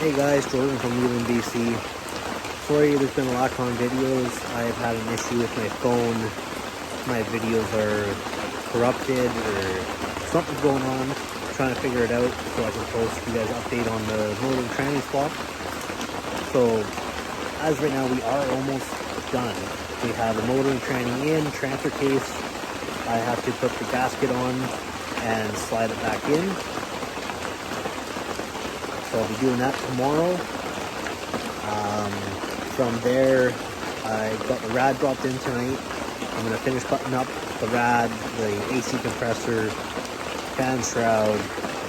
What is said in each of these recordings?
Hey guys, Jordan from Leland, BC. Sorry there's been a lack on videos. I've had an issue with my phone. My videos are corrupted or something's going on. I'm trying to figure it out so I can post you guys an update on the motor and tranny swap. So as right now we are almost done. We have the motor and tranny in, transfer case. I have to put the gasket on and slide it back in. So I'll be doing that tomorrow. From there, I got the rad dropped in tonight. I'm going to finish buttoning up the rad, the AC compressor, fan shroud,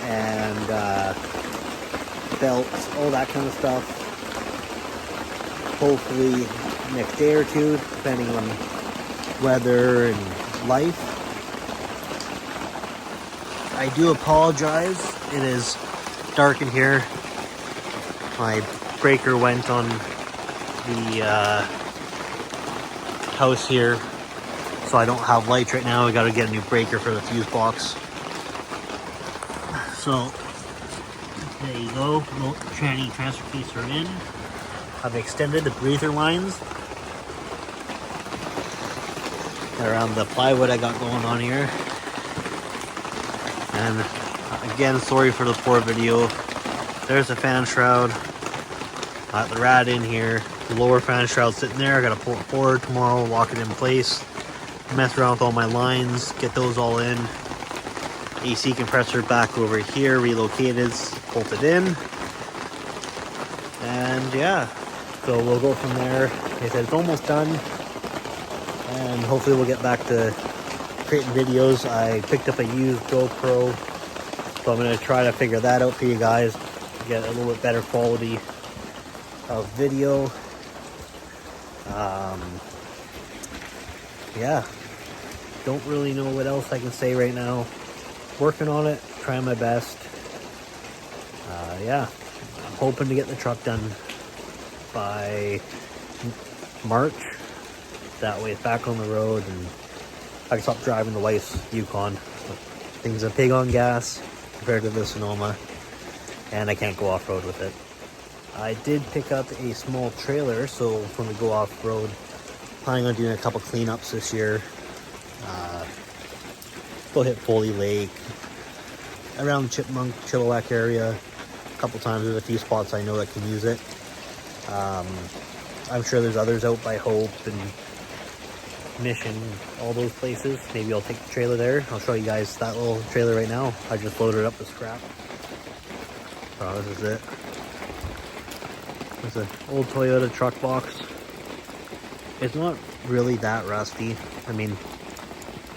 and belts, all that kind of stuff. Hopefully next day or two, depending on weather and life. I do apologize. It is dark in here. My breaker went on the house here, so I don't have lights right now. I got to get a new breaker for the fuse box. So there you go. Tranny transfer case are in. I've extended the breather lines around the plywood I got going on here. And again, sorry for the poor video. There's the fan shroud. Got the rad in here. The lower fan shroud sitting there. I gotta pull it forward tomorrow, lock it in place, mess around with all my lines, get those all in. AC compressor back over here, relocated, bolted in. And yeah, so we'll go from there. Like I said, it's almost done. And hopefully we'll get back to creating videos. I picked up a used GoPro, so I'm gonna try to figure that out for you guys, get a little bit better quality of video. Yeah, don't really know what else I can say right now. Working on it, trying my best. Yeah, I'm hoping to get the truck done by March. That way it's back on the road and I can stop driving the wife's Yukon. Thing's a pig on gas compared to the Sonoma, and I can't go off-road with it. I did pick up a small trailer, so when we go off-road, planning on doing a couple cleanups this year. Go hit Foley Lake, around Chipmunk, Chilliwack area a couple times. There's a few spots I know that can use it. I'm sure there's others out by Hope and Mission, all those places. Maybe I'll take the trailer there. I'll show you guys that little trailer right now. I just loaded up the scrap. So this is it. It's an old Toyota truck box. It's not really that rusty. I mean,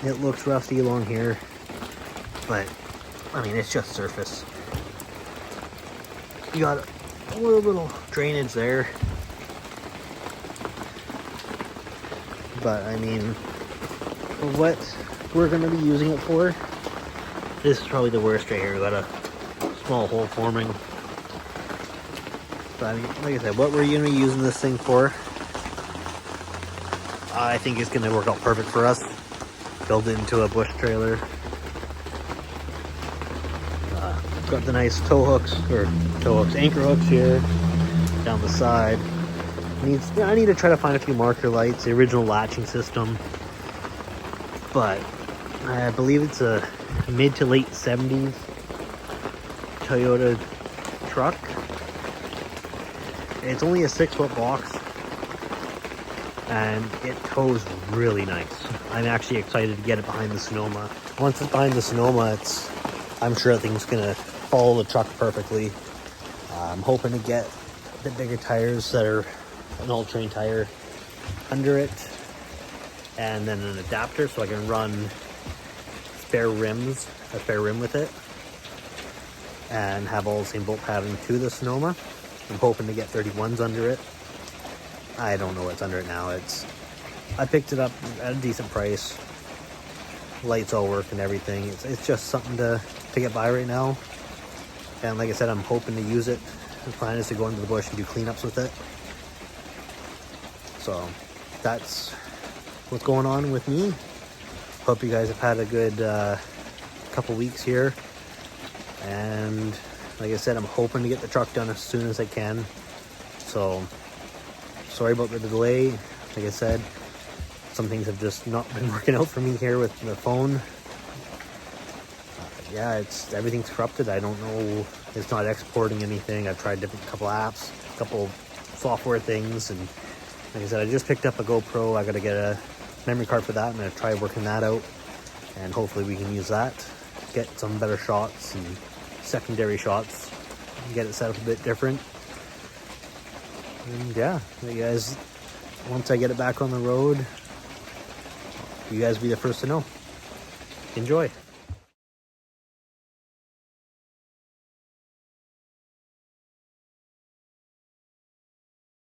it looks rusty along here, but I mean, it's just surface. You got a little drainage there, but I mean, for what we're going to be using it for, this is probably the worst right here. We got a small hole forming. But I mean, like I said, what we're going to be using this thing for, I think it's going to work out perfect for us. Build it into a bush trailer. Got the nice anchor hooks here down the side. I need to try to find a few marker lights, the original latching system, but I believe it's a mid to late 70s Toyota truck. It's only a 6-foot box, and it tows really nice. I'm actually excited to get it behind the Sonoma. Once it's behind the Sonoma, I'm sure that thing's gonna follow the truck perfectly. I'm hoping to get a bit bigger tires that are an all-terrain tire under it, and then an adapter so I can run a spare rim with it, and have all the same bolt pattern to the Sonoma. I'm hoping to get 31s under it. I don't know what's under it now. I picked it up at a decent price. Lights all work and everything. It's just something to get by right now. And like I said, I'm hoping to use it. The plan is to go into the bush and do cleanups with it. So that's what's going on with me. Hope you guys have had a good couple weeks here. And Like I said, I'm hoping to get the truck done as soon as I can. So, sorry about the delay. Like I said, some things have just not been working out for me here with the phone. Yeah, everything's corrupted. I don't know. It's not exporting anything. I've tried couple apps, couple software things, and like I said, I just picked up a GoPro. I got to get a memory card for that. I'm going to try working that out, and hopefully we can use that, get some better shots and secondary shots, and get it set up a bit different. And yeah, you guys, once I get it back on the road, you guys will be the first to know. Enjoy.